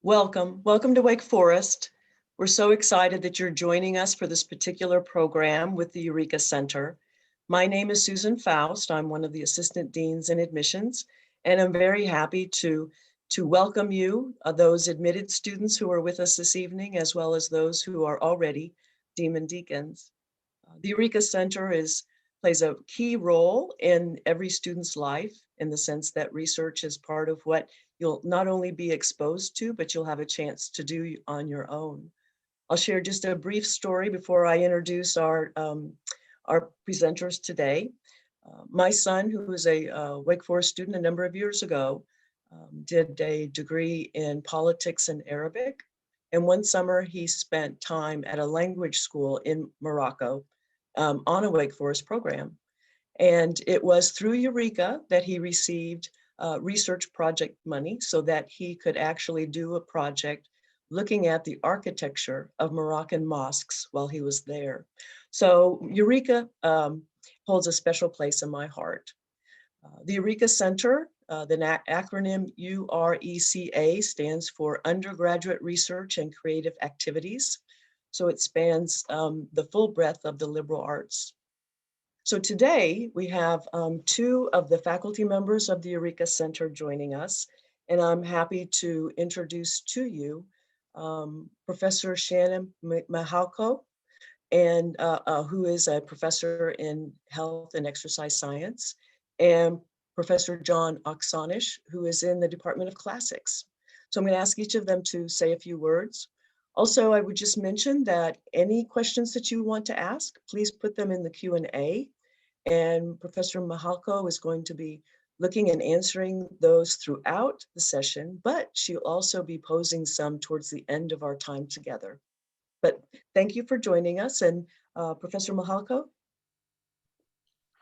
Welcome to Wake Forest. We're so excited that you're joining us for this particular program with the URECA Center. My name is Susan Faust. I'm one of the assistant deans in admissions, and I'm very happy to welcome you, those admitted students who are with us this evening, as well as those who are already Demon Deacons. The URECA Center plays a key role in every student's life in the sense that research is part of what you'll not only be exposed to, but you'll have a chance to do on your own. I'll share just a brief story before I introduce our presenters today. My son, who was a Wake Forest student a number of years ago, did a degree in politics and Arabic. And one summer he spent time at a language school in Morocco on a Wake Forest program. And it was through URECA that he received research project money so that he could actually do a project looking at the architecture of Moroccan mosques while he was there. So URECA holds a special place in my heart. The URECA Center, the acronym URECA, stands for Undergraduate Research and Creative Activities. So it spans the full breadth of the liberal arts. So today we have two of the faculty members of the URECA Center joining us, and I'm happy to introduce to you Professor Shannon Mihalko, and who is a professor in health and exercise science, and Professor John Oksanish, who is in the Department of Classics. So I'm going to ask each of them to say a few words. Also, I would just mention that any questions that you want to ask, please put them in the Q&A. And Professor Mihalko is going to be looking and answering those throughout the session, but she'll also be posing some towards the end of our time together. But thank you for joining us. And Professor Mihalko.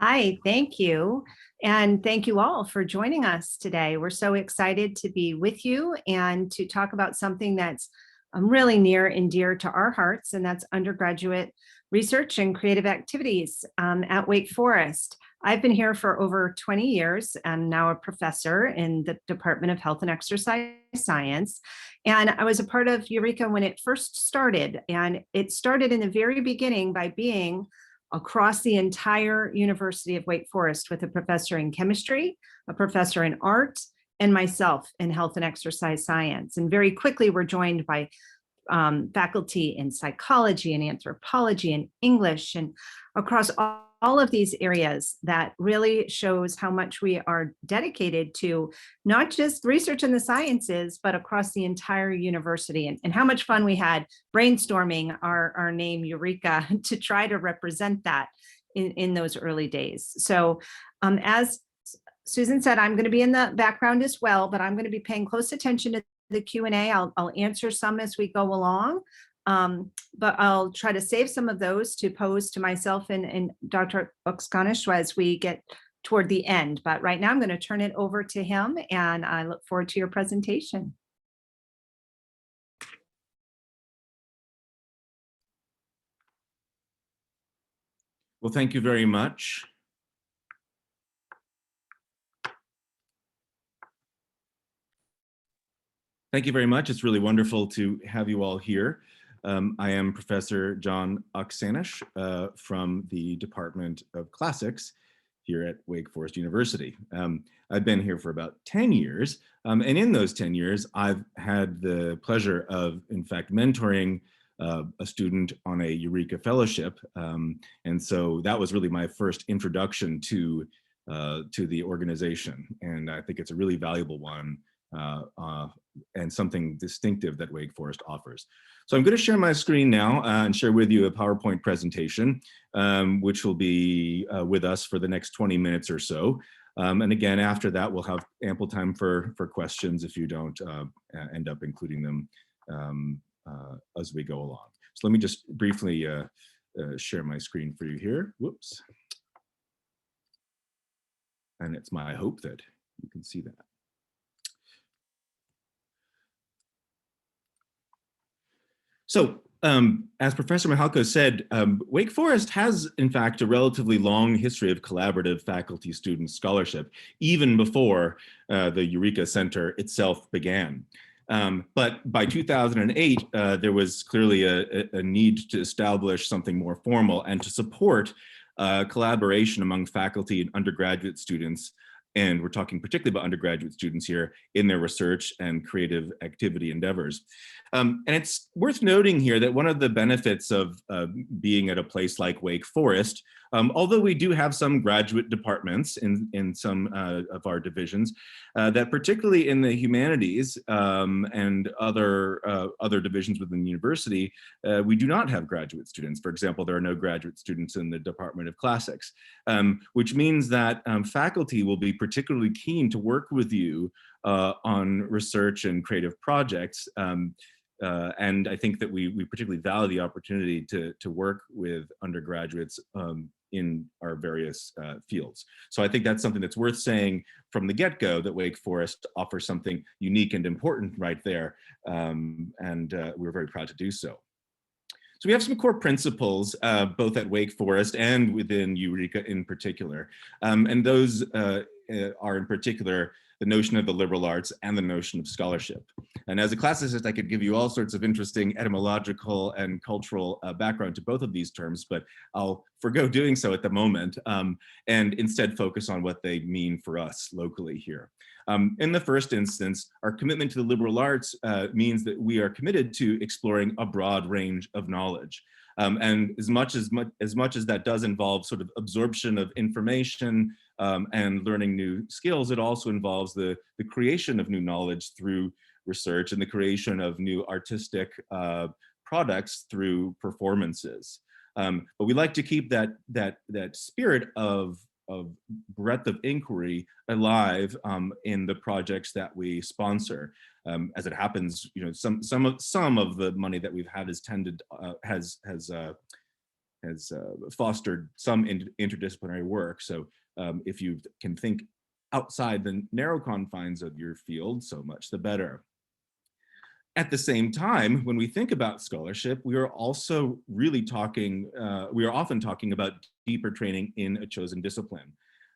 Hi, thank you. And thank you all for joining us today. We're so excited to be with you and to talk about something that's really near and dear to our hearts, and that's undergraduate research and creative activities at Wake Forest. I've been here for over 20 years. I'm now a professor in the Department of Health and Exercise Science. And I was a part of URECA when it first started. And it started in the very beginning by being across the entire University of Wake Forest with a professor in chemistry, a professor in art, and myself in health and exercise science. And very quickly we're joined by faculty in psychology and anthropology and English, and across all of these areas. That really shows how much we are dedicated to not just research in the sciences, but across the entire university, and how much fun we had brainstorming our name URECA to try to represent that in those early days. So as Susan said, I'm going to be in the background as well, but I'm going to be paying close attention to the Q&A. I'll answer some as we go along, but I'll try to save some of those to pose to myself and Dr. Oksanish as we get toward the end. But right now I'm going to turn it over to him, and I look forward to your presentation. Well, thank you very much. Thank you very much. It's really wonderful to have you all here. I am Professor John Oksanish from the Department of Classics here at Wake Forest University. I've been here for about 10 years, and in those 10 years, I've had the pleasure of, in fact, mentoring a student on a URECA fellowship, and so that was really my first introduction to the organization, and I think it's a really valuable one. And something distinctive that Wake Forest offers. So I'm going to share my screen now and share with you a PowerPoint presentation, which will be with us for the next 20 minutes or so. And again, after that, we'll have ample time for questions if you don't end up including them as we go along. So let me just briefly share my screen for you here. Whoops. And it's my hope that you can see that. So as Professor Mihalko said, Wake Forest has, in fact, a relatively long history of collaborative faculty-student scholarship, even before the URECA Center itself began. But by 2008, there was clearly a need to establish something more formal and to support collaboration among faculty and undergraduate students. And we're talking particularly about undergraduate students here in their research and creative activity endeavors. And it's worth noting here that one of the benefits of being at a place like Wake Forest, although we do have some graduate departments in some of our divisions, that particularly in the humanities and other divisions within the university, we do not have graduate students. For example, there are no graduate students in the Department of Classics, which means that faculty will be particularly keen to work with you on research and creative projects. And I think that we particularly value the opportunity to work with undergraduates in our various fields. So I think that's something that's worth saying from the get-go, that Wake Forest offers something unique and important right there. And we're very proud to do so. So we have some core principles, both at Wake Forest and within URECA in particular. And those are in particular the notion of the liberal arts and the notion of scholarship. And as a classicist, I could give you all sorts of interesting etymological and cultural background to both of these terms, but I'll forgo doing so at the moment and instead focus on what they mean for us locally here. In the first instance, our commitment to the liberal arts means that we are committed to exploring a broad range of knowledge. And as much as that does involve sort of absorption of information and learning new skills, it also involves the creation of new knowledge through research and the creation of new artistic products through performances. But we like to keep that spirit of breadth of inquiry alive in the projects that we sponsor. As it happens, you know, some of the money that we've had has fostered some interdisciplinary work. So if you can think outside the narrow confines of your field, so much the better. At the same time, when we think about scholarship, we are also really we are often talking about deeper training in a chosen discipline.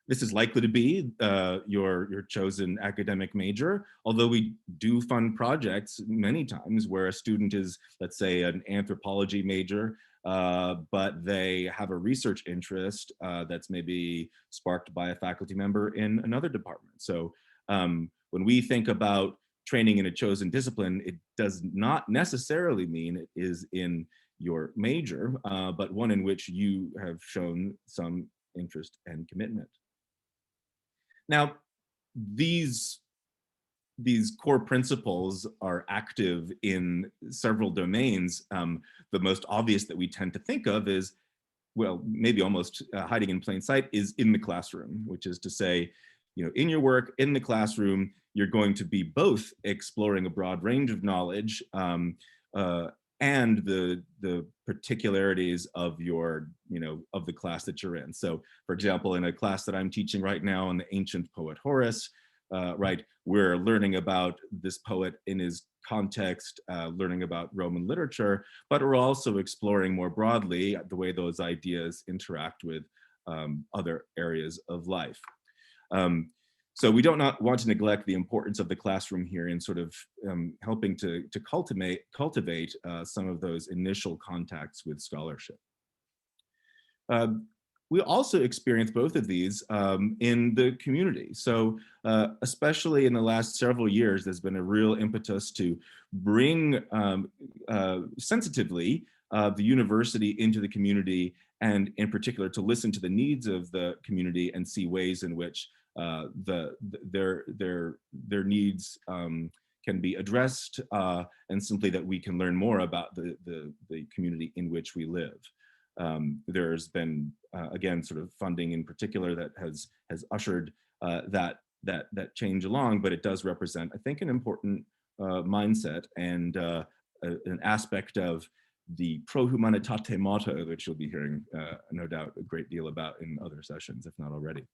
This is likely to be your chosen academic major, although we do fund projects many times where a student is, let's say, an anthropology major, but they have a research interest that's maybe sparked by a faculty member in another department. So when we think about training in a chosen discipline, it does not necessarily mean it is in your major, but one in which you have shown some interest and commitment. Now, these core principles are active in several domains. The most obvious that we tend to think of is, well, maybe almost hiding in plain sight, is in the classroom, which is to say, you know, in your work in the classroom, you're going to be both exploring a broad range of knowledge and the particularities of your, you know, of the class that you're in. So, for example, in a class that I'm teaching right now on the ancient poet Horace, right, we're learning about this poet in his context, learning about Roman literature, but we're also exploring more broadly the way those ideas interact with other areas of life. So we don't want to neglect the importance of the classroom here in sort of helping to cultivate some of those initial contacts with scholarship. We also experience both of these in the community. So especially in the last several years, there's been a real impetus to bring sensitively the university into the community, and in particular to listen to the needs of the community and see ways in which their needs can be addressed, and simply that we can learn more about the community in which we live. There's been again sort of funding in particular that has ushered that change along, but it does represent, I think, an important mindset and an aspect of the pro humanitate motto, which you'll be hearing no doubt a great deal about in other sessions, if not already.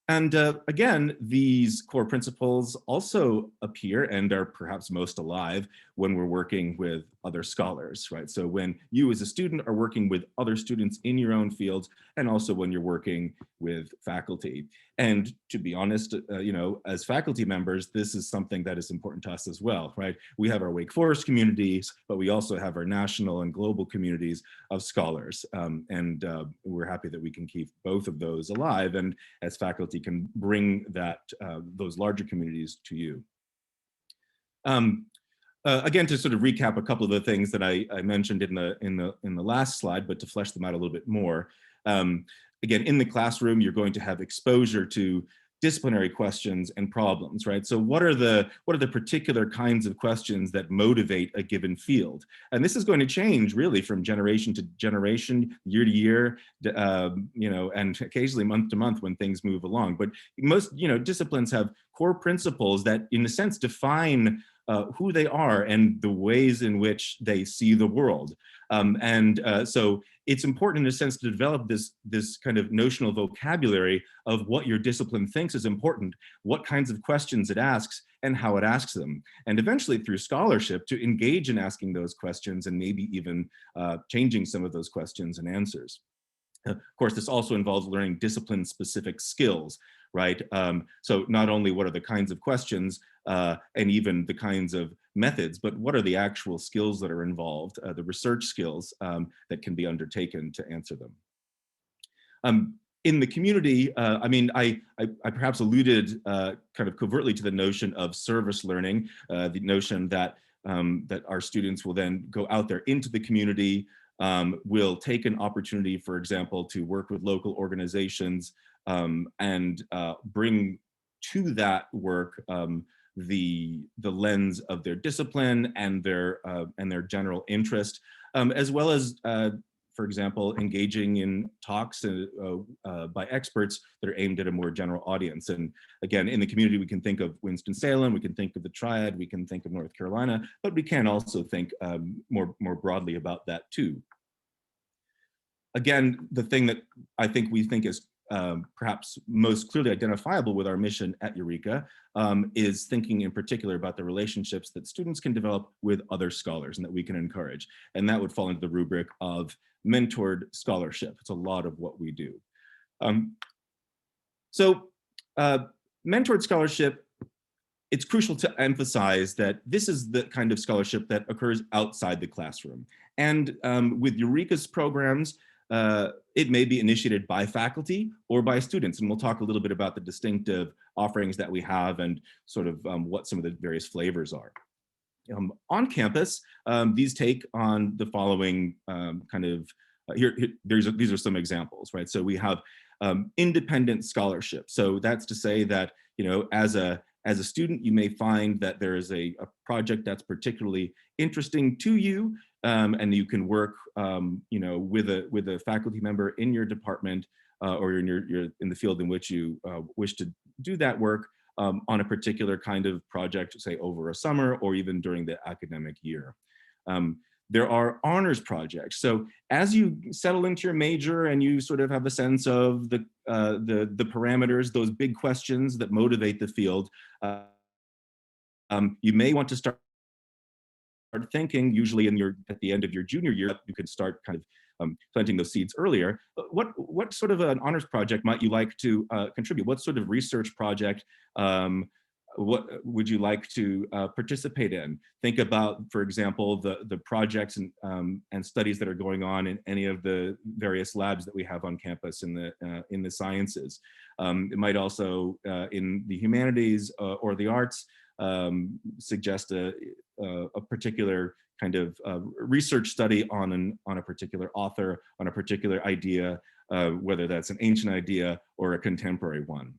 And again, these core principles also appear and are perhaps most alive when we're working with other scholars, right? So when you as a student are working with other students in your own fields, and also when you're working with faculty. And to be honest, as faculty members, this is something that is important to us as well, right? We have our Wake Forest communities, but we also have our national and global communities of scholars. And we're happy that we can keep both of those alive, and as faculty can bring those larger communities to you. Again, to sort of recap a couple of the things that I mentioned in the last slide, but to flesh them out a little bit more. Again, in the classroom, you're going to have exposure to disciplinary questions and problems, right? So what are the particular kinds of questions that motivate a given field? And this is going to change really from generation to generation, year to year, and occasionally month to month when things move along. But most, disciplines have core principles that, in a sense, define who they are and the ways in which they see the world. So it's important in a sense to develop this kind of notional vocabulary of what your discipline thinks is important, what kinds of questions it asks, and how it asks them. And eventually through scholarship to engage in asking those questions and maybe even changing some of those questions and answers. Of course, this also involves learning discipline-specific skills, right? So not only what are the kinds of questions and even the kinds of methods, but what are the actual skills that are involved, the research skills that can be undertaken to answer them. In the community, I perhaps alluded kind of covertly to the notion of service learning, the notion that our students will then go out there into the community, will take an opportunity, for example, to work with local organizations and bring to that work the lens of their discipline and their general interest, as well as, for example, engaging in talks by experts that are aimed at a more general audience. And again, in the community, we can think of Winston-Salem, we can think of the Triad, we can think of North Carolina, but we can also think more broadly about that too. Again, the thing that I think we think is perhaps most clearly identifiable with our mission at URECA is thinking in particular about the relationships that students can develop with other scholars and that we can encourage. And that would fall into the rubric of mentored scholarship. It's a lot of what we do. Mentored scholarship, it's crucial to emphasize that this is the kind of scholarship that occurs outside the classroom. And with URECA's programs, it may be initiated by faculty or by students. And we'll talk a little bit about the distinctive offerings that we have and sort of what some of the various flavors are. On campus, these take on the following these are some examples, right? So we have independent scholarship. So that's to say that, as a student, you may find that there is a project that's particularly interesting to you, and you can work, with a faculty member in your department or in the field in which you wish to do that work on a particular kind of project, say over a summer or even during the academic year. There are honors projects. So as you settle into your major and you sort of have a sense of the parameters, those big questions that motivate the field, you may want to start thinking, usually at the end of your junior year, you could start kind of planting those seeds earlier. What sort of an honors project might you like to contribute? What sort of research project what would you like to participate in? Think about, for example, the projects and studies that are going on in any of the various labs that we have on campus in the sciences. It might also, in the humanities or the arts, suggest a particular kind of research study on a particular author, on a particular idea, whether that's an ancient idea or a contemporary one.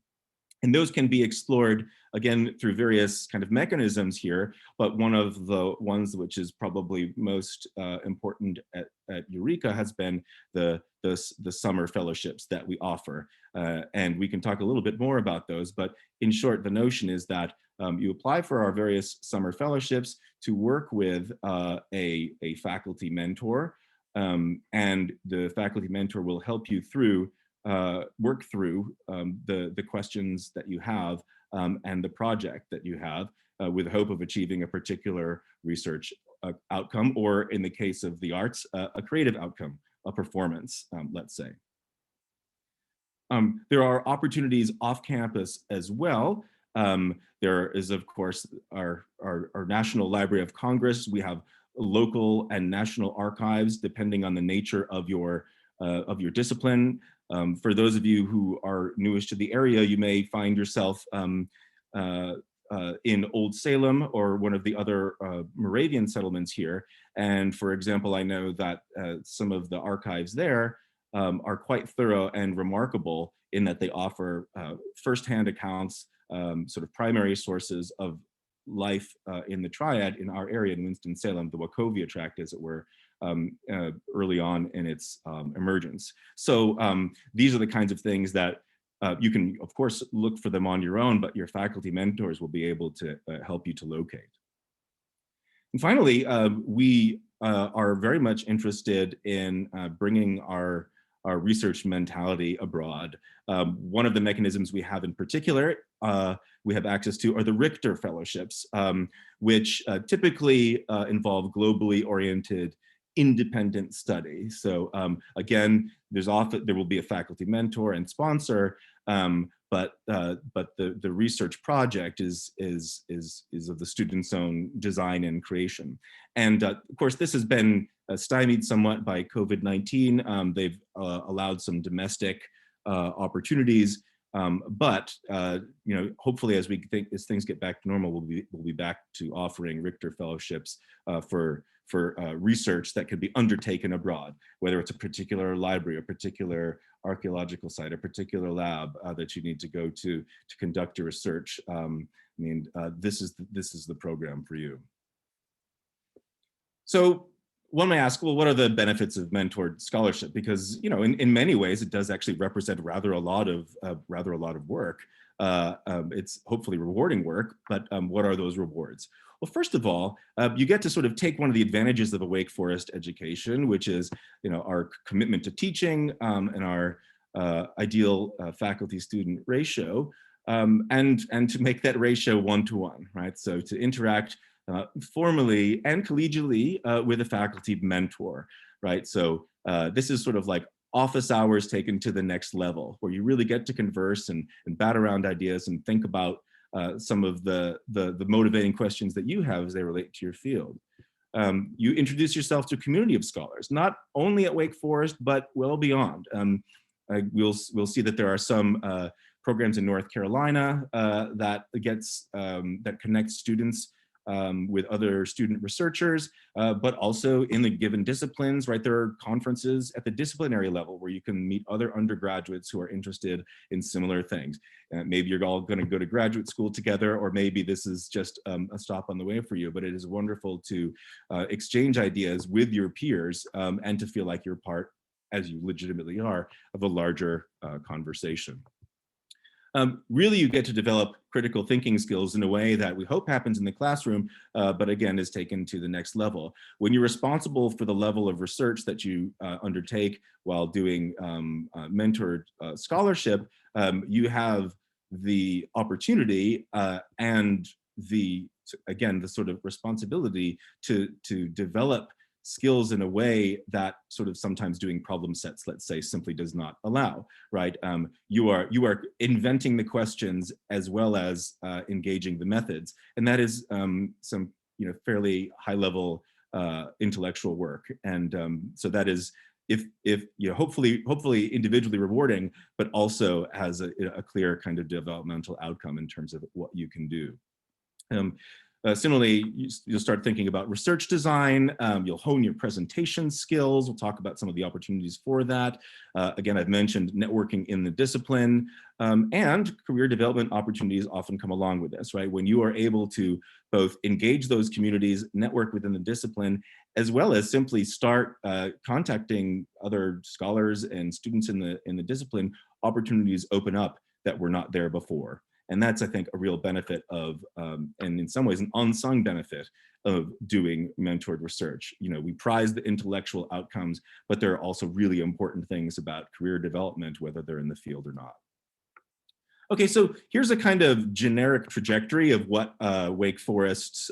And those can be explored, again, through various kind of mechanisms here, but one of the ones which is probably most important at URECA has been the summer fellowships that we offer. And we can talk a little bit more about those, but in short, the notion is that you apply for our various summer fellowships to work with a faculty mentor, and the faculty mentor will help you through work through the questions that you have and the project that you have. with the hope of achieving a particular research outcome, or in the case of the arts, a creative outcome, a performance, let's say. There are opportunities off campus as well. There is, of course, our National Library of Congress. We have local and national archives, depending on the nature of your discipline. For those of you who are newish to the area, you may find yourself in Old Salem or one of the other Moravian settlements here. And for example, I know that some of the archives there are quite thorough and remarkable in that they offer firsthand accounts, sort of primary sources of life in the triad in our area in Winston-Salem, the Wachovia tract, as it were, early on in its emergence. So these are the kinds of things that you can, of course, look for them on your own, but your faculty mentors will be able to help you to locate. And finally, we are very much interested in bringing our research mentality abroad. One of the mechanisms we have in particular, we have access to are the Richter Fellowships, which typically involve globally oriented independent study. So again, there will be a faculty mentor and sponsor, but the research project is of the student's own design and creation. And of course, this has been stymied somewhat by COVID-19. They've allowed some domestic opportunities, but you know, hopefully, as things get back to normal, we'll be back to offering Richter Fellowships for research that could be undertaken abroad, whether it's a particular library, a particular archaeological site, a particular lab that you need to go to conduct your research. I mean, this is the program for you. So one may ask, well, what are the benefits of mentored scholarship? Because, you know, in many ways, it does actually represent rather a lot of work. It's hopefully rewarding work, but what are those rewards? Well, first of all, you get to sort of take one of the advantages of a Wake Forest education, which is, you know, our commitment to teaching and our ideal faculty-student ratio, and to make that ratio one-to-one, right? So to interact formally and collegially with a faculty mentor, right? So this is sort of like office hours taken to the next level, where you really get to converse and bat around ideas and think about some of the motivating questions that you have as they relate to your field. You introduce yourself to a community of scholars, not only at Wake Forest, but well beyond. We'll see that there are some programs in North Carolina that connect students with other student researchers, but also in the given disciplines, right? There are conferences at the disciplinary level where you can meet other undergraduates who are interested in similar things. Maybe you're all going to go to graduate school together, or maybe this is just a stop on the way for you, but it is wonderful to exchange ideas with your peers and to feel like you're part, as you legitimately are, of a larger conversation. Really, you get to develop critical thinking skills in a way that we hope happens in the classroom, but again, is taken to the next level. When you're responsible for the level of research that you undertake while doing mentored scholarship, you have the opportunity and the sort of responsibility to develop skills in a way that sort of sometimes doing problem sets, let's say, simply does not allow, right? You are inventing the questions as well as engaging the methods, and that is some fairly high level intellectual work, and so that is if hopefully individually rewarding, but also has a clear kind of developmental outcome in terms of what you can do. Similarly, you'll start thinking about research design. You'll hone your presentation skills. We'll talk about some of the opportunities for that. Again, I've mentioned networking in the discipline, and career development opportunities often come along with this, right? When you are able to both engage those communities, network within the discipline, as well as simply start contacting other scholars and students in the discipline, opportunities open up that were not there before. And that's, I think, a real benefit of, and in some ways, an unsung benefit of doing mentored research. You know, we prize the intellectual outcomes, but there are also really important things about career development, whether they're in the field or not. Okay, so here's a kind of generic trajectory of what Wake Forest's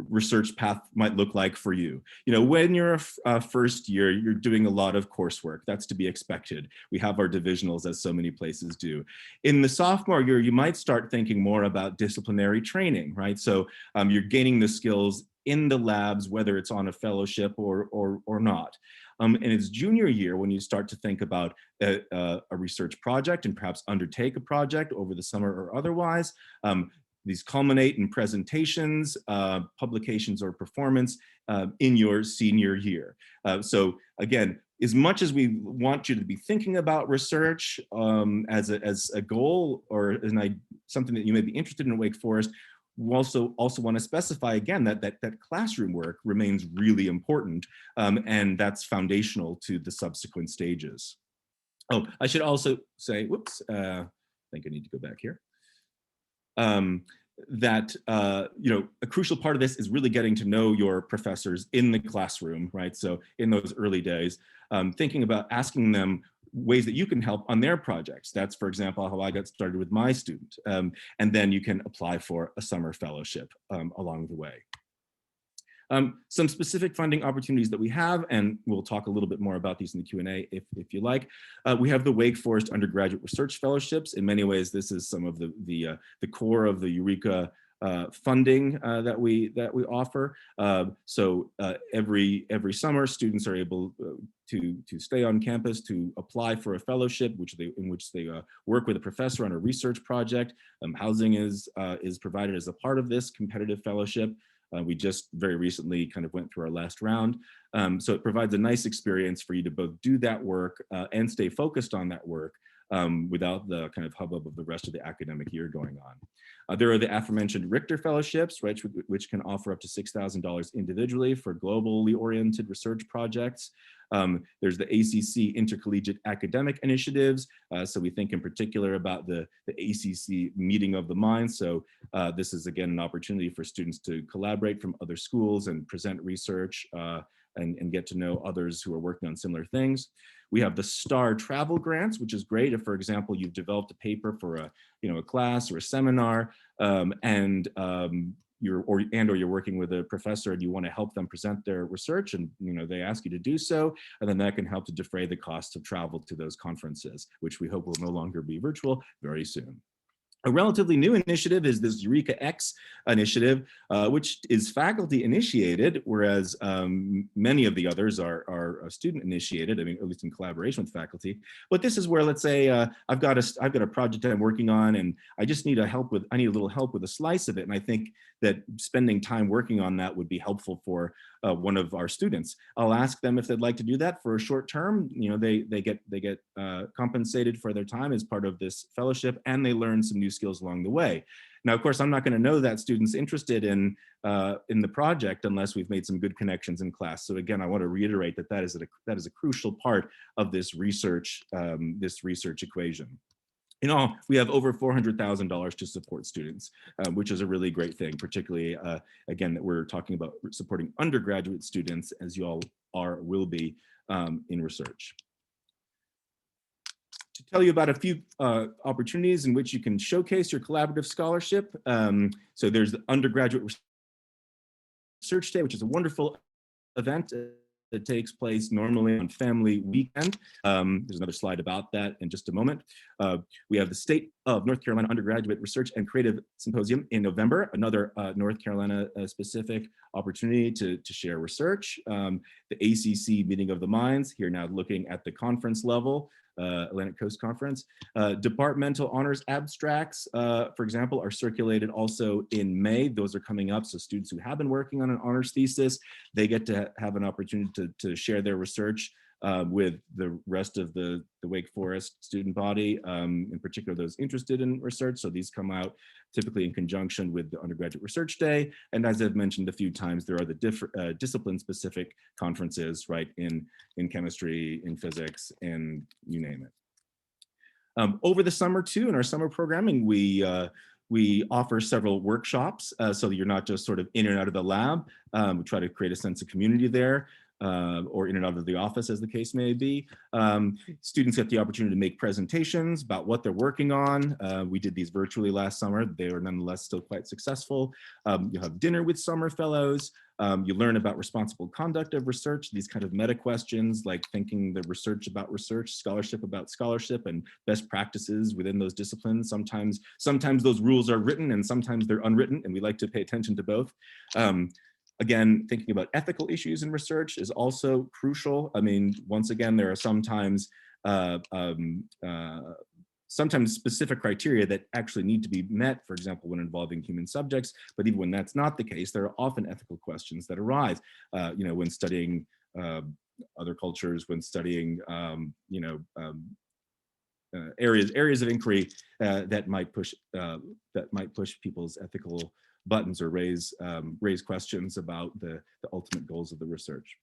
research path might look like for you. You know, when you're a first year, you're doing a lot of coursework. That's to be expected. We have our divisionals, as so many places do. In the sophomore year, you might start thinking more about disciplinary training, right? So you're gaining the skills in the labs, whether it's on a fellowship or not. And it's junior year when you start to think about a research project and perhaps undertake a project over the summer or otherwise. These culminate in presentations, publications, or performance in your senior year. So again, as much as we want you to be thinking about research as a goal or something that you may be interested in at Wake Forest, we also want to specify again that classroom work remains really important, and that's foundational to the subsequent stages. Oh, I should also say, whoops, I think I need to go back here. That you know, a crucial part of this is really getting to know your professors in the classroom, right? So in those early days, thinking about asking them ways that you can help on their projects. That's, for example, how I got started with my student. And then you can apply for a summer fellowship along the way. Some specific funding opportunities that we have, and we'll talk a little bit more about these in the Q&A if you like. We have the Wake Forest Undergraduate Research Fellowships. In many ways, this is some of the core of the URECA funding that we offer. So every summer, students are able to stay on campus to apply for a fellowship, in which they work with a professor on a research project. Housing is provided as a part of this competitive fellowship. We just very recently kind of went through our last round. So it provides a nice experience for you to both do that work and stay focused on that work without the kind of hubbub of the rest of the academic year going on. There are the aforementioned Richter Fellowships, right, which can offer up to $6,000 individually for globally oriented research projects. There's the ACC Intercollegiate Academic Initiatives. So we think in particular about the ACC Meeting of the Minds. So this is, again, an opportunity for students to collaborate from other schools and present research and get to know others who are working on similar things. We have the STAR travel grants, which is great if, for example, you've developed a paper for a class or a seminar, and you're working with a professor and you want to help them present their research, and they ask you to do so, and then that can help to defray the cost of travel to those conferences, which we hope will no longer be virtual very soon. A relatively new initiative is this URECA X initiative, which is faculty initiated, whereas many of the others are student initiated. I mean, at least in collaboration with faculty. But this is where, let's say, I've got a project I'm working on, and I just need a little help with a slice of it. And I think that spending time working on that would be helpful for one of our students. I'll ask them if they'd like to do that for a short term. They get compensated for their time as part of this fellowship, and they learn some new skills along the way. Now, of course, I'm not going to know that student's interested in the project unless we've made some good connections in class. So again, I want to reiterate that is a crucial part of this research equation. In all, we have over $400,000 to support students, which is a really great thing, particularly, again, that we're talking about supporting undergraduate students, as you all will be in research. To tell you about a few opportunities in which you can showcase your collaborative scholarship. So there's the Undergraduate Research Day, which is a wonderful event. That takes place normally on family weekend. There's another slide about that in just a moment. We have the State of North Carolina Undergraduate Research and Creative Symposium in November, another North Carolina specific opportunity to share research. The ACC Meeting of the Minds, here now looking at the conference level, Atlantic Coast Conference. Departmental honors abstracts, for example, are circulated also in May. Those are coming up. So students who have been working on an honors thesis, they get to have an opportunity to share their research with the rest of the Wake Forest student body, in particular those interested in research. So these come out typically in conjunction with the Undergraduate Research Day. And as I've mentioned a few times, there are the different discipline-specific conferences, right, in chemistry, in physics, and you name it. Over the summer too, in our summer programming, we offer several workshops so that you're not just sort of in and out of the lab. We try to create a sense of community there. or in and out of the office, as the case may be. Students get the opportunity to make presentations about what they're working on. We did these virtually last summer. They were nonetheless still quite successful. You'll have dinner with summer fellows. You learn about responsible conduct of research, these kind of meta questions like thinking the research about research, scholarship about scholarship, and best practices within those disciplines. Sometimes those rules are written and sometimes they're unwritten, and we like to pay attention to both. Again, thinking about ethical issues in research is also crucial. I mean, once again, there are sometimes specific criteria that actually need to be met, for example, when involving human subjects. But even when that's not the case, there are often ethical questions that arise, when studying other cultures, when studying, areas of inquiry that might push people's ethical buttons or raise questions about the ultimate goals of the research.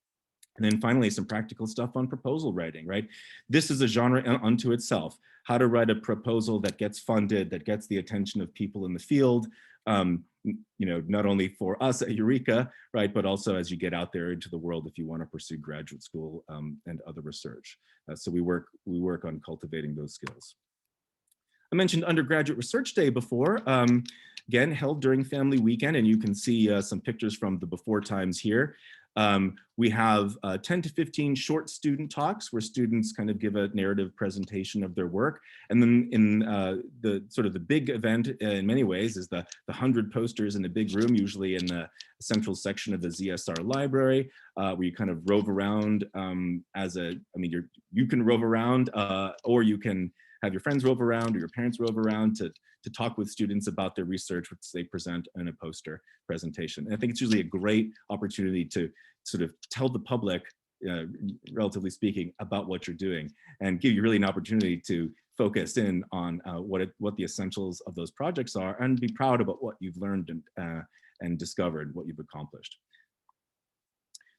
And then finally, some practical stuff on proposal writing, right? This is a genre unto itself. How to write a proposal that gets funded, that gets the attention of people in the field, not only for us at URECA, right, but also as you get out there into the world if you want to pursue graduate school and other research. So we work on cultivating those skills. I mentioned Undergraduate Research Day before, again, held during Family Weekend, and you can see some pictures from the before times here. We have 10 to 15 short student talks where students kind of give a narrative presentation of their work. And then in the big event in many ways is the 100 posters in a big room, usually in the central section of the ZSR library, where you kind of rove around you can rove around or you can have your friends rove around or your parents rove around to talk with students about their research, which they present in a poster presentation. And I think it's usually a great opportunity to sort of tell the public, relatively speaking, about what you're doing and give you really an opportunity to focus in on what the essentials of those projects are and be proud about what you've learned and discovered, what you've accomplished.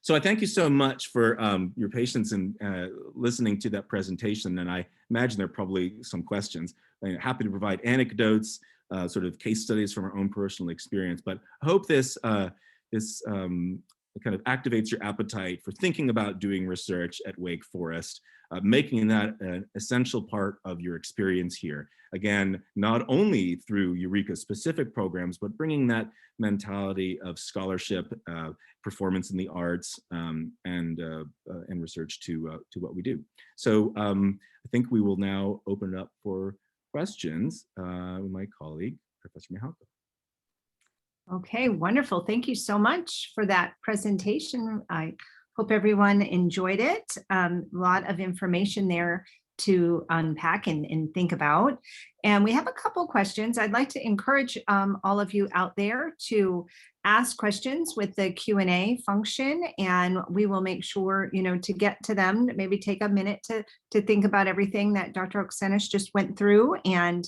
So I thank you so much for your patience in listening to that presentation, and I imagine there are probably some questions. I'm happy to provide anecdotes, sort of case studies from our own personal experience, but I hope this kind of activates your appetite for thinking about doing research at Wake Forest, making that an essential part of your experience here. Again, not only through URECA specific programs, but bringing that mentality of scholarship, performance in the arts, and research to what we do. So I think we will now open it up for questions with my colleague, Professor Mihalko. Okay, wonderful. Thank you so much for that presentation. I hope everyone enjoyed it. A lot of information there to unpack and think about. And we have a couple questions. I'd like to encourage all of you out there to ask questions with the Q&A function, and we will make sure, to get to them, maybe take a minute to think about everything that Dr. Oksanish just went through. And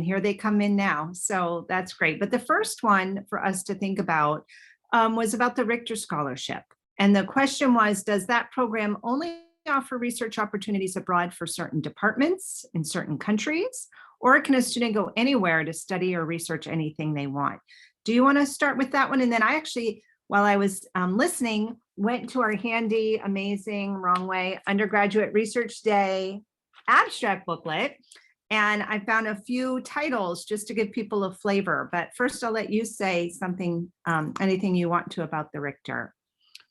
here they come in now. So that's great. But the first one for us to think about was about the Richter Scholarship. And the question was, does that program only offer research opportunities abroad for certain departments in certain countries? Or can a student go anywhere to study or research anything they want? Do you want to start with that one? And then I actually, while I was listening, went to our handy, amazing, wrong way, Undergraduate Research Day abstract booklet. And I found a few titles just to give people a flavor. But first, I'll let you say something, anything you want to about the Richter.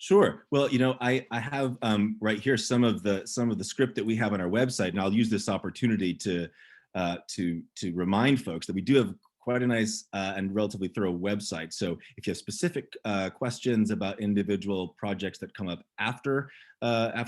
Sure. Well, I have right here some of the script that we have on our website, and I'll use this opportunity to remind folks that we do have quite a nice and relatively thorough website. So if you have specific questions about individual projects that come up after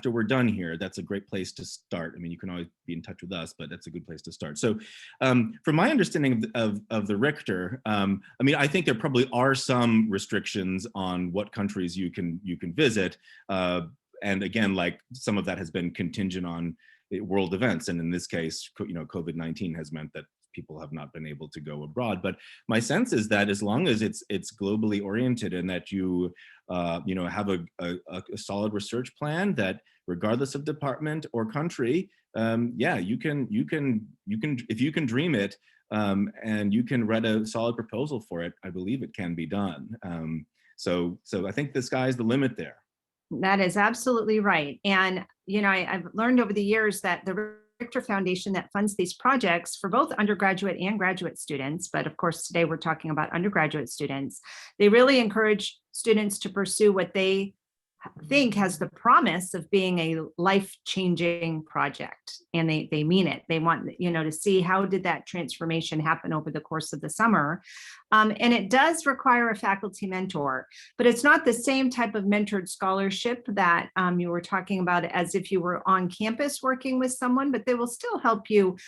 we're done here, that's a great place to start. I mean, you can always be in touch with us, but that's a good place to start. So from my understanding of the Richter, I think there probably are some restrictions on what countries you can visit. And again, like some of that has been contingent on world events. And in this case, COVID-19 has meant that people have not been able to go abroad. But my sense is that as long as it's globally oriented and that you have a solid research plan, that regardless of department or country, you can if you can dream it and you can write a solid proposal for it, I believe it can be done. So I think the sky's the limit there. That is absolutely right. And, I've learned over the years that the Richter Foundation that funds these projects for both undergraduate and graduate students, but of course, today we're talking about undergraduate students, they really encourage students to pursue what they think has the promise of being a life-changing project, and they mean it. They want to see how did that transformation happen over the course of the summer, and it does require a faculty mentor, but it's not the same type of mentored scholarship that you were talking about as if you were on campus working with someone, but they will still help you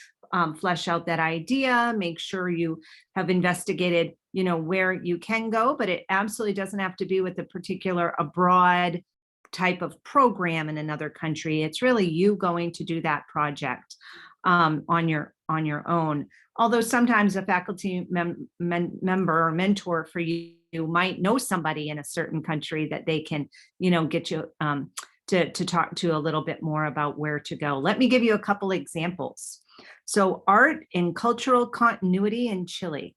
flesh out that idea, make sure you have investigated where you can go, but it absolutely doesn't have to be with a broad type of program in another country. It's really you going to do that project on your own. Although sometimes a faculty member or mentor for you might know somebody in a certain country that they can, get you to talk to a little bit more about where to go. Let me give you a couple examples. So art and cultural continuity in Chile.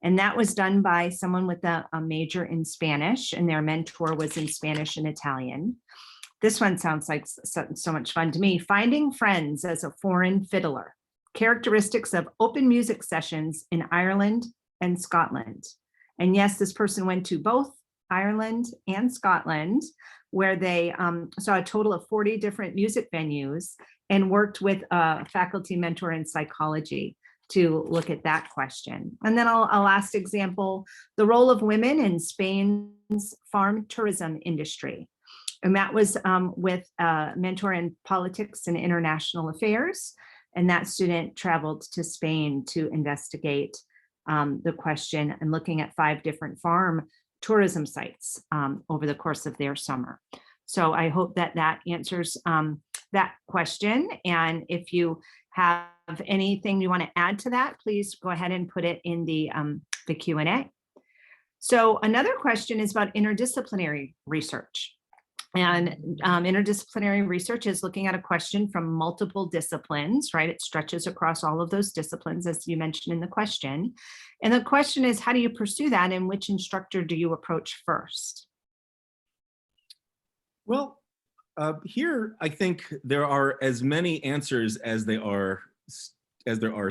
And that was done by someone with a major in Spanish, and their mentor was in Spanish and Italian. This one sounds like so much fun to me. Finding friends as a foreign fiddler. Characteristics of open music sessions in Ireland and Scotland. And yes, this person went to both Ireland and Scotland, where they saw a total of 40 different music venues and worked with a faculty mentor in psychology to look at that question. And then a last example, the role of women in Spain's farm tourism industry. And that was with a mentor in politics and international affairs. And that student traveled to Spain to investigate the question and looking at 5 different farm tourism sites over the course of their summer. So I hope that answers that question. And if you have anything you want to add to that, please go ahead and put it in the Q&A. So another question is about interdisciplinary research. And interdisciplinary research is looking at a question from multiple disciplines, right? It stretches across all of those disciplines, as you mentioned in the question. And the question is, how do you pursue that, and which instructor do you approach first? Well, here, I think there are as many answers as there are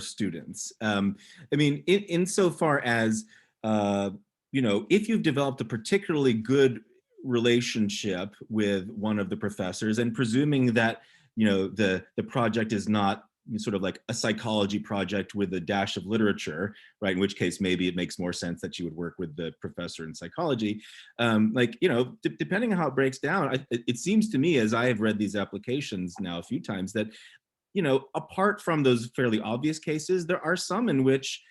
students. I mean, insofar as, if you've developed a particularly good relationship with one of the professors, and presuming that, the project is not sort of like a psychology project with a dash of literature, right? In which case, maybe it makes more sense that you would work with the professor in psychology. Depending on how it breaks down, it seems to me, as I have read these applications now a few times, that, apart from those fairly obvious cases, there are some in which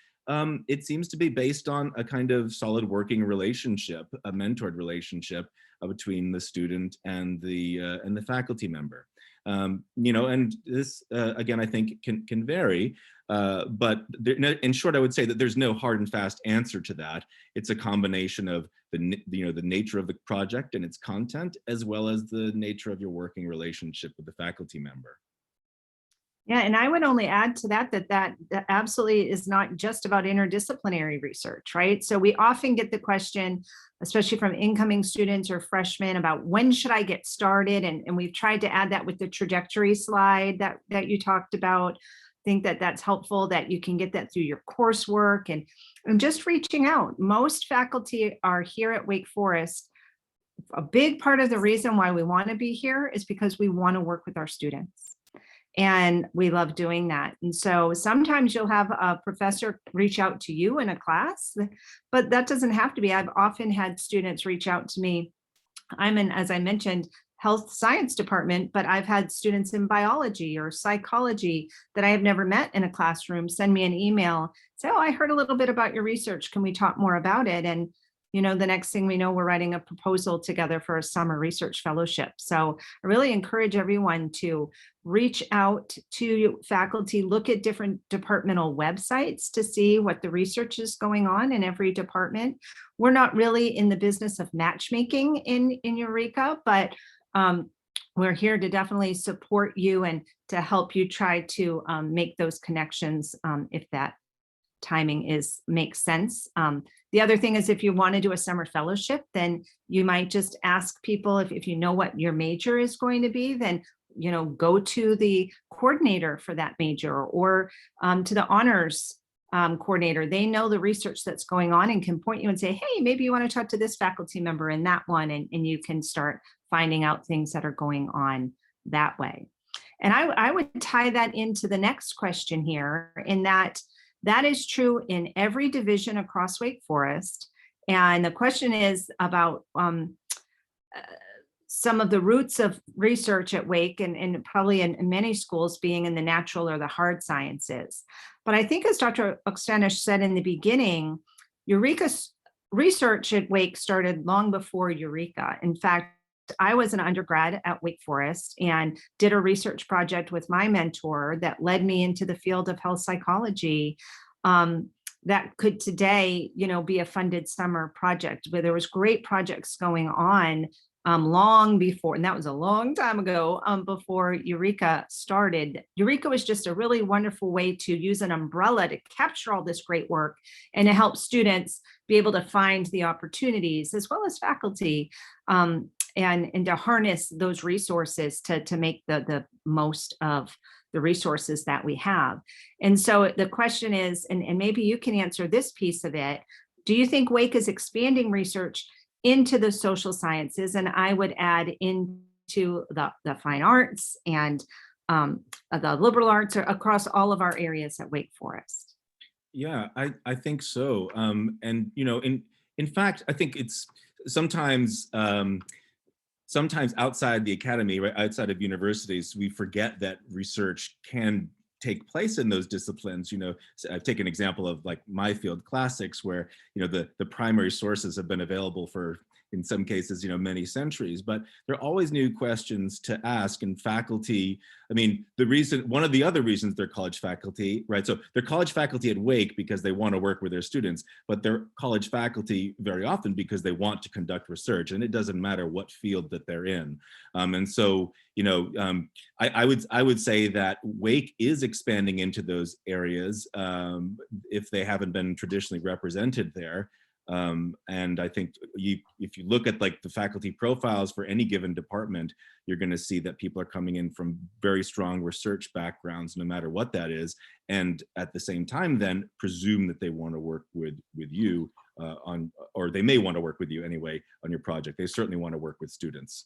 it seems to be based on a kind of solid working relationship, a mentored relationship between the student and the faculty member. And this, again, I think can vary, but in short, I would say that there's no hard and fast answer to that. It's a combination of the nature of the project and its content, as well as the nature of your working relationship with the faculty member. Yeah, and I would only add to that absolutely is not just about interdisciplinary research, right? So we often get the question, especially from incoming students or freshmen, about when should I get started? And we've tried to add that with the trajectory slide that you talked about. I think that's helpful, that you can get that through your coursework and just reaching out. Most faculty are here at Wake Forest. A big part of the reason why we want to be here is because we want to work with our students. And we love doing that. And so sometimes you'll have a professor reach out to you in a class, but that doesn't have to be. I've often had students reach out to me. I'm in, as I mentioned, health science department, but I've had students in biology or psychology that I have never met in a classroom send me an email, say, oh, I heard a little bit about your research. Can we talk more about it? And the next thing we know, we're writing a proposal together for a summer research fellowship. So I really encourage everyone to reach out to faculty, look at different departmental websites to see what the research is going on in every department. We're not really in the business of matchmaking in URECA, but we're here to definitely support you and to help you try to make those connections if that timing makes sense. The other thing is, if you want to do a summer fellowship, then you might just ask people, if you know what your major is going to be, then go to the coordinator for that major, or to the honors coordinator. They know the research that's going on and can point you and say, hey, maybe you want to talk to this faculty member in that one, and you can start finding out things that are going on that way. And I would tie that into the next question here, in that is true in every division across Wake Forest. And the question is about some of the roots of research at Wake, and probably in many schools being in the natural or the hard sciences. But I think, as Dr. Oksanish said in the beginning, URECA research at Wake started long before URECA. In fact, I was an undergrad at Wake Forest and did a research project with my mentor that led me into the field of health psychology, that could today, be a funded summer project, where there was great projects going on long before, and that was a long time ago, before URECA started. URECA was just a really wonderful way to use an umbrella to capture all this great work and to help students be able to find the opportunities, as well as faculty, and to harness those resources to make the most of the resources that we have. And so the question is, and maybe you can answer this piece of it, do you think Wake is expanding research into the social sciences? And I would add into the fine arts and the liberal arts, or across all of our areas at Wake Forest. Yeah, I think so. And in fact, I think it's sometimes outside the academy, right, outside of universities, we forget that research can take place in those disciplines. So I've taken an example of like my field, classics, where the primary sources have been available for, in some cases, many centuries, but there are always new questions to ask. And faculty, one of the other reasons they're college faculty, right? So they're college faculty at Wake because they want to work with their students, but they're college faculty very often because they want to conduct research, and it doesn't matter what field that they're in. And so, I would say that Wake is expanding into those areas if they haven't been traditionally represented there. And I think if you look at like the faculty profiles for any given department, you're going to see that people are coming in from very strong research backgrounds, no matter what that is. And at the same time, then presume that they want to work with you or they may want to work with you anyway on your project. They certainly want to work with students.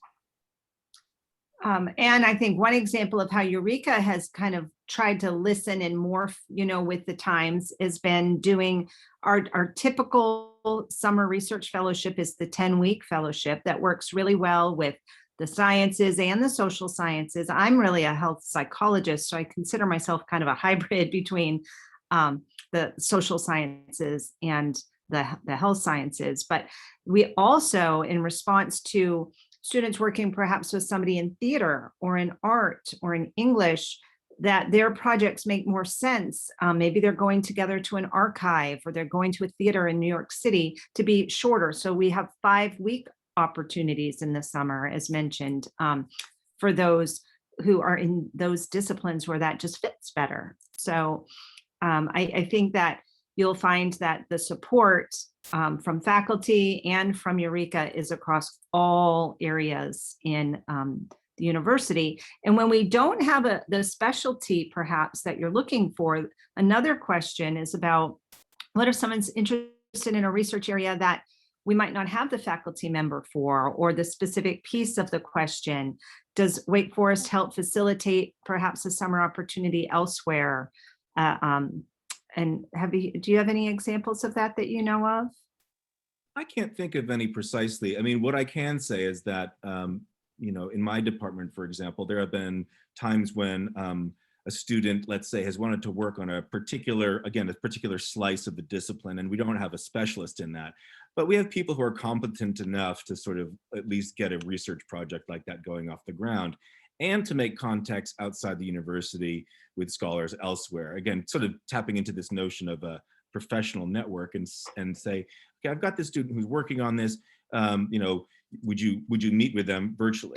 And I think one example of how URECA has kind of tried to listen and morph, with the times, has been doing our typical summer research fellowship is the 10-week fellowship that works really well with the sciences and the social sciences. I'm really a health psychologist, so I consider myself kind of a hybrid between the social sciences and the health sciences. But we also, in response to students working perhaps with somebody in theater or in art or in English, that their projects make more sense. Maybe they're going together to an archive, or they're going to a theater in New York City, to be shorter. So we have 5-week opportunities in the summer, as mentioned, for those who are in those disciplines where that just fits better. So I think that you'll find that the support from faculty and from URECA is across all areas in the university. And when we don't have the specialty perhaps that you're looking for, another question is about, what if someone's interested in a research area that we might not have the faculty member for, or the specific piece of the question? Does Wake Forest help facilitate perhaps a summer opportunity elsewhere? And do you have any examples of that you know of? I can't think of any precisely. What I can say is that, in my department, for example, there have been times when a student, let's say, has wanted to work on a particular slice of the discipline, and we don't have a specialist in that. But we have people who are competent enough to sort of at least get a research project like that going off the ground, and to make contacts outside the university with scholars elsewhere. Again, sort of tapping into this notion of a professional network, and say, okay, I've got this student who's working on this. Would you meet with them virtually?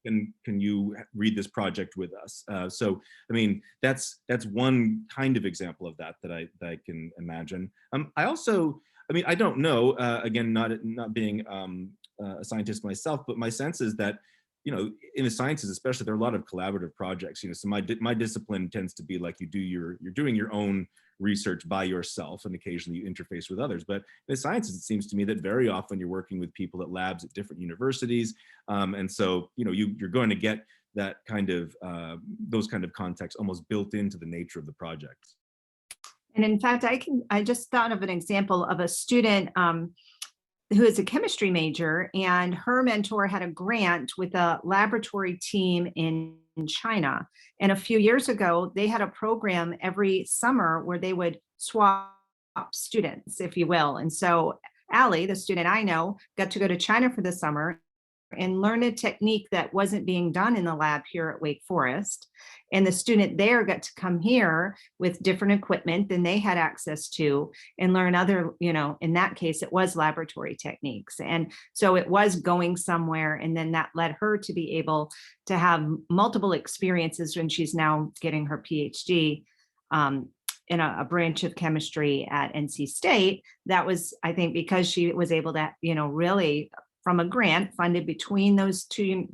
can you read this project with us? So, I mean, that's one kind of example of that I can imagine. I also, I mean, I don't know, again, not being a scientist myself, but my sense is that, you know, in the sciences, especially, there are a lot of collaborative projects. You know, so my discipline tends to be like you're doing your own research by yourself, and occasionally you interface with others. But in the sciences, it seems to me that very often you're working with people at labs at different universities, and so, you know, you're going to get that kind of those kind of contexts almost built into the nature of the project. And in fact, I just thought of an example of a student who is a chemistry major, and her mentor had a grant with a laboratory team in China. And a few years ago, they had a program every summer where they would swap students, if you will. And so Allie, the student I know, got to go to China for the summer and learn a technique that wasn't being done in the lab here at Wake Forest. And the student there got to come here with different equipment than they had access to and learn other, you know, in that case, it was laboratory techniques. And so it was going somewhere. And then that led her to be able to have multiple experiences when she's now getting her PhD in a branch of chemistry at NC State. That was, I think, because she was able to, you know, really from a grant funded between those two,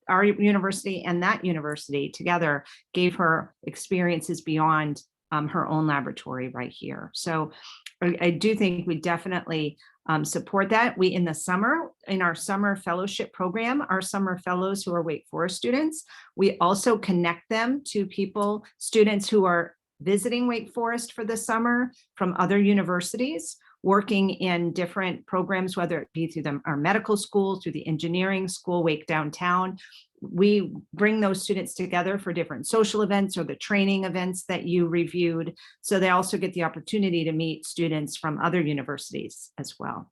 our university and that university together, gave her experiences beyond her own laboratory right here. So I do think we definitely support that. We, in the summer, in our summer fellowship program, our summer fellows who are Wake Forest students, we also connect them to people, students who are visiting Wake Forest for the summer from other universities, working in different programs, whether it be through our medical school, through the engineering school, Wake Downtown. We bring those students together for different social events or the training events that you reviewed. So they also get the opportunity to meet students from other universities as well.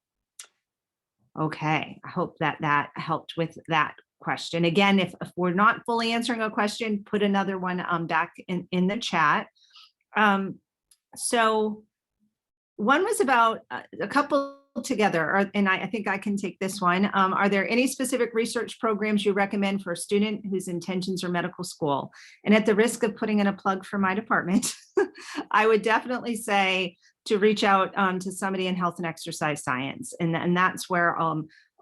Okay, I hope that helped with that question. Again, if we're not fully answering a question, put another one back in the chat. So one was about a couple together, and I think I can take this one. Are there any specific research programs you recommend for a student whose intentions are medical school? And at the risk of putting in a plug for my department, I would definitely say to reach out to somebody in health and exercise science. And that's where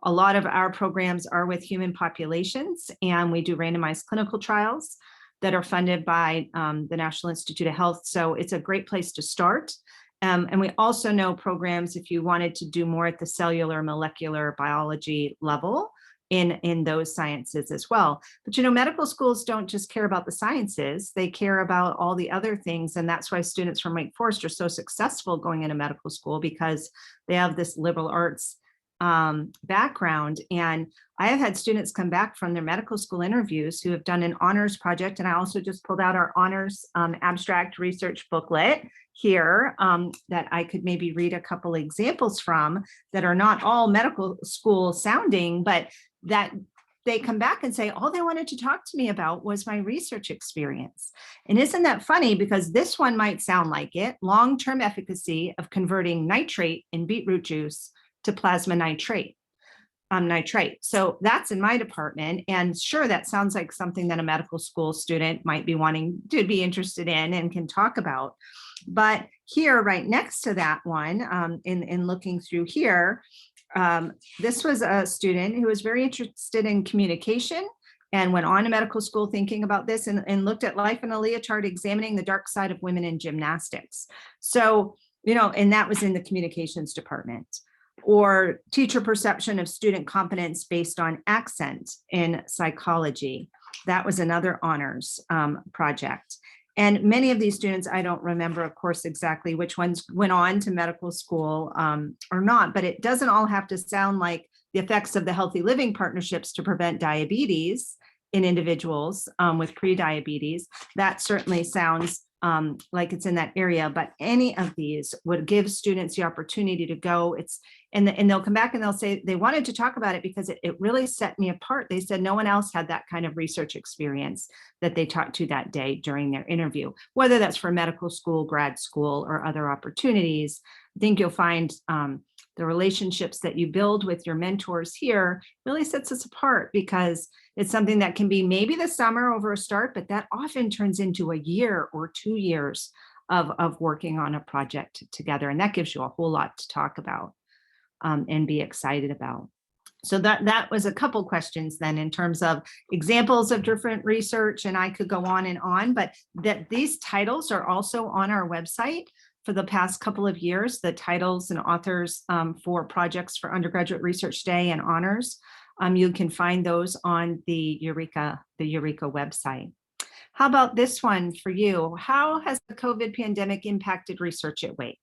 a lot of our programs are with human populations, and we do randomized clinical trials that are funded by the National Institute of Health. So it's a great place to start. And we also know programs if you wanted to do more at the cellular molecular biology level in those sciences as well. But, you know, medical schools don't just care about the sciences, they care about all the other things. And that's why students from Wake Forest are so successful going into medical school, because they have this liberal arts background. And I have had students come back from their medical school interviews who have done an honors project. And I also just pulled out our honors abstract research booklet here that I could maybe read a couple examples from that are not all medical school sounding, but that they come back and say, all they wanted to talk to me about was my research experience. And isn't that funny? Because this one might sound like it, long-term efficacy of converting nitrate in beetroot juice to plasma nitrate. So that's in my department. And sure, that sounds like something that a medical school student might be wanting to be interested in and can talk about. But here, right next to that one, in looking through here, this was a student who was very interested in communication and went on to medical school thinking about this and looked at Life in a Leotard, examining the dark side of women in gymnastics. So, you know, and that was in the communications department. Or teacher perception of student competence based on accent in psychology. That was another honors project. And many of these students, I don't remember, of course, exactly which ones went on to medical school or not, but it doesn't all have to sound like the effects of the healthy living partnerships to prevent diabetes in individuals with pre-diabetes. That certainly sounds like it's in that area, but any of these would give students the opportunity to go. And they'll come back and they'll say they wanted to talk about it because it really set me apart. They said no one else had that kind of research experience that they talked to that day during their interview, whether that's for medical school, grad school, or other opportunities. I think you'll find the relationships that you build with your mentors here really sets us apart, because it's something that can be maybe the summer over a start, but that often turns into a year or 2 years of working on a project together. And that gives you a whole lot to talk about and be excited about. So that was a couple questions then in terms of examples of different research, and I could go on and on, but that these titles are also on our website for the past couple of years, the titles and authors for projects for Undergraduate Research Day and honors. You can find those on the URECA website. How about this one for you? How has the COVID pandemic impacted research at Wake?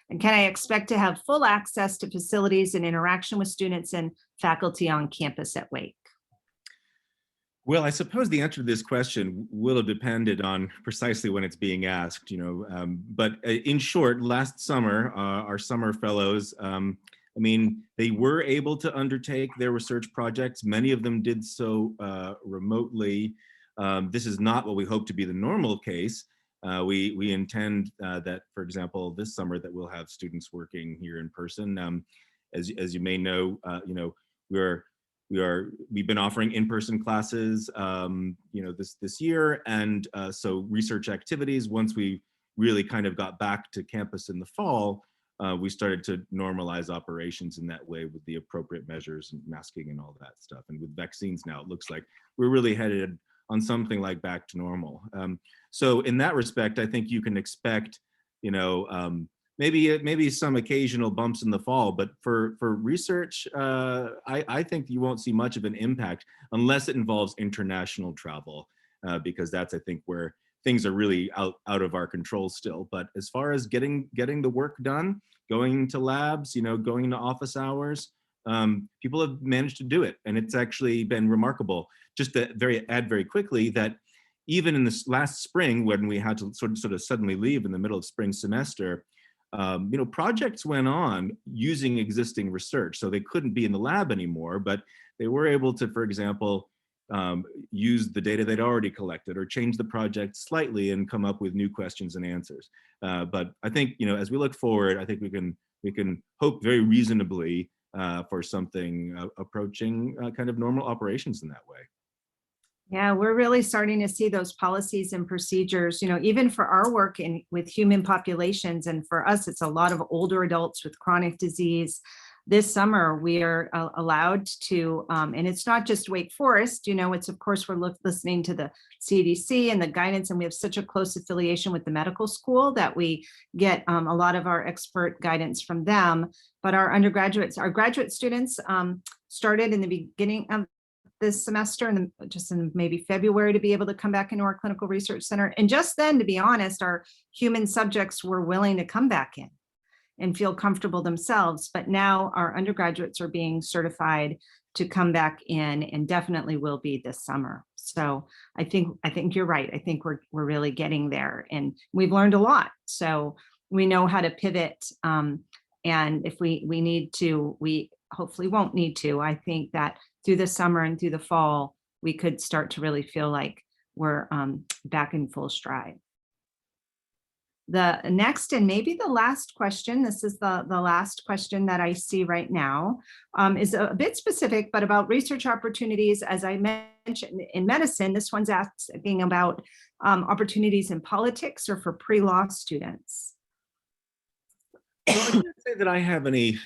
And can I expect to have full access to facilities and interaction with students and faculty on campus at Wake? Well, I suppose the answer to this question will have depended on precisely when it's being asked, but in short, last summer, our summer fellows, they were able to undertake their research projects. Many of them did so remotely. This is not what we hope to be the normal case. We intend that, for example, this summer that we'll have students working here in person. As you may know, we've been offering in-person classes, this year, and so research activities. Once we really kind of got back to campus in the fall, we started to normalize operations in that way with the appropriate measures and masking and all that stuff. And with vaccines now, it looks like we're really headed on something like back to normal. So in that respect, I think you can expect, maybe some occasional bumps in the fall, but for research, I think you won't see much of an impact unless it involves international travel, because that's, I think, where things are really out of our control still. But as far as getting the work done, going to labs, going to office hours, people have managed to do it. And it's actually been remarkable. Just to add very quickly that even in this last spring, when we had to sort of suddenly leave in the middle of spring semester, projects went on using existing research. So they couldn't be in the lab anymore, but they were able to, for example, use the data they'd already collected or change the project slightly and come up with new questions and answers. But I think, as we look forward, I think we can hope very reasonably for something approaching kind of normal operations in that way. Yeah, we're really starting to see those policies and procedures, even for our work with human populations. And for us, it's a lot of older adults with chronic disease. This summer, we are allowed to, and it's not just Wake Forest, it's, of course, we're listening to the CDC and the guidance, and we have such a close affiliation with the medical school that we get a lot of our expert guidance from them. But our graduate students started in the beginning of this semester, and just in maybe February, to be able to come back into our clinical research center. And just then, to be honest, our human subjects were willing to come back in and feel comfortable themselves. But now our undergraduates are being certified to come back in, and definitely will be this summer. So I think you're right. I think we're really getting there, and we've learned a lot. So we know how to pivot. And if we need to, we hopefully won't need to. I think that through the summer and through the fall, we could start to really feel like we're back in full stride. The next and maybe the last question, this is the last question that I see right now, is a bit specific, but about research opportunities. As I mentioned in medicine, this one's asking about opportunities in politics or for pre-law students. Well, I can't say that I have any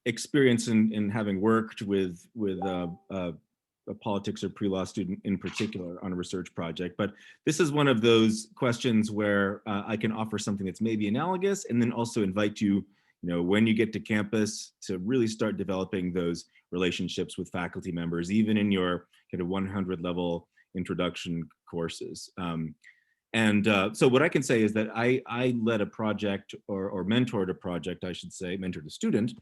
experience in having worked with a politics or pre-law student in particular on a research project, but this is one of those questions where I can offer something that's maybe analogous, and then also invite you, when you get to campus, to really start developing those relationships with faculty members, even in your kind of 100 level introduction courses. So what I can say is that I led a project or mentored a project, I should say, mentored a student,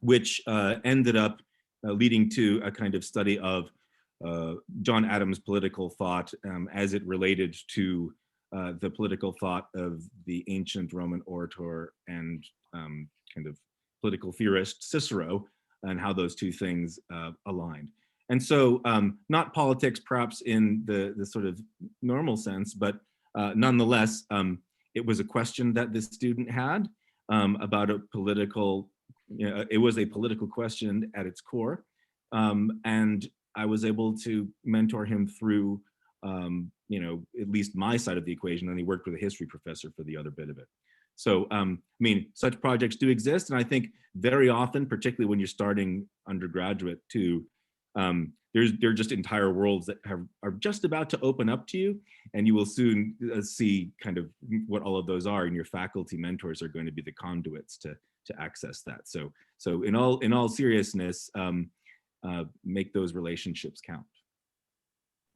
which ended up leading to a kind of study of John Adams' political thought as it related to the political thought of the ancient Roman orator and kind of political theorist Cicero, and how those two things aligned. And so not politics perhaps in the sort of normal sense, but nonetheless, it was a question that this student had. about a political, it was a political question at its core. And I was able to mentor him through, at least my side of the equation, and he worked with a history professor for the other bit of it. So, I mean, such projects do exist, and I think very often, particularly when you're starting undergraduate too, there are just entire worlds that are just about to open up to you, and you will soon see kind of what all of those are, and your faculty mentors are going to be the conduits to access that. So in all seriousness, make those relationships count.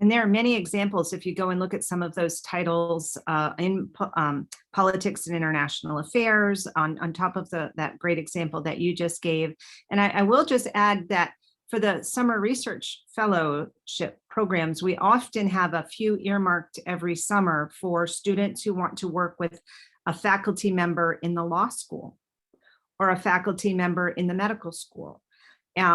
And there are many examples if you go and look at some of those titles in politics and international affairs on top of that great example that you just gave. And I will just add that for the summer research fellowship programs, we often have a few earmarked every summer for students who want to work with a faculty member in the law school or a faculty member in the medical school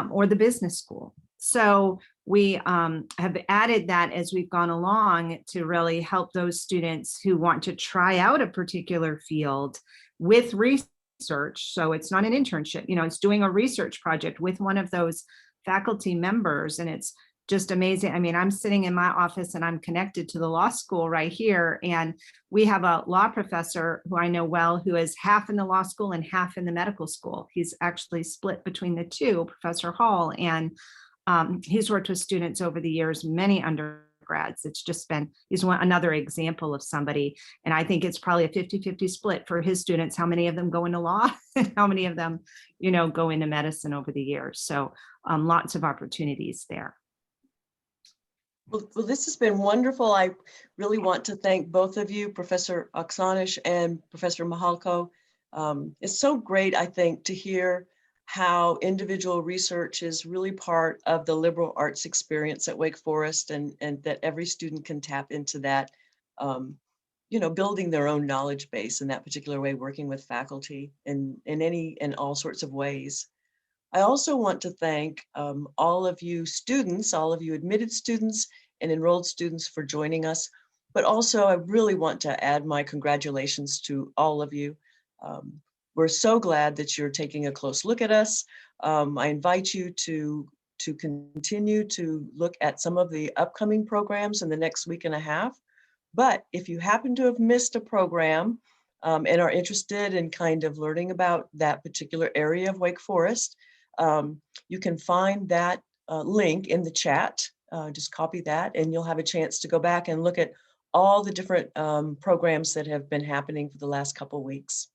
or the business school. So we have added that as we've gone along to really help those students who want to try out a particular field with research. So it's not an internship, it's doing a research project with one of those faculty members. And it's just amazing. I mean, I'm sitting in my office and I'm connected to the law school right here. And we have a law professor who I know well, who is half in the law school and half in the medical school. He's actually split between the two, Professor Hall. And he's worked with students over the years, many undergrads. It's just been, he's another example of somebody. And I think it's probably a 50-50 split for his students, how many of them go into law and how many of them, go into medicine over the years. So lots of opportunities there. Well, this has been wonderful. I really want to thank both of you, Professor Oksanish and Professor Mihalko. It's so great, I think, to hear how individual research is really part of the liberal arts experience at Wake Forest, and that every student can tap into that, building their own knowledge base in that particular way, working with faculty in all sorts of ways. I also want to thank all of you students, all of you admitted students and enrolled students for joining us, but also I really want to add my congratulations to all of you. We're so glad that you're taking a close look at us. I invite you to continue to look at some of the upcoming programs in the next week and a half. But if you happen to have missed a program and are interested in kind of learning about that particular area of Wake Forest, you can find that link in the chat. Just copy that and you'll have a chance to go back and look at all the different programs that have been happening for the last couple weeks.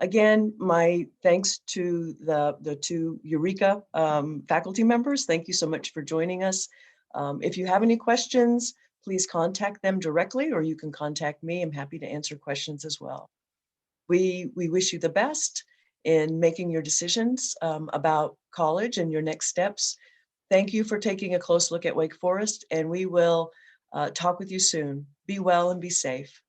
Again, my thanks to the two URECA faculty members. Thank you so much for joining us. If you have any questions, please contact them directly, or you can contact me. I'm happy to answer questions as well. We wish you the best in making your decisions about college and your next steps. Thank you for taking a close look at Wake Forest, and we will talk with you soon. Be well and be safe.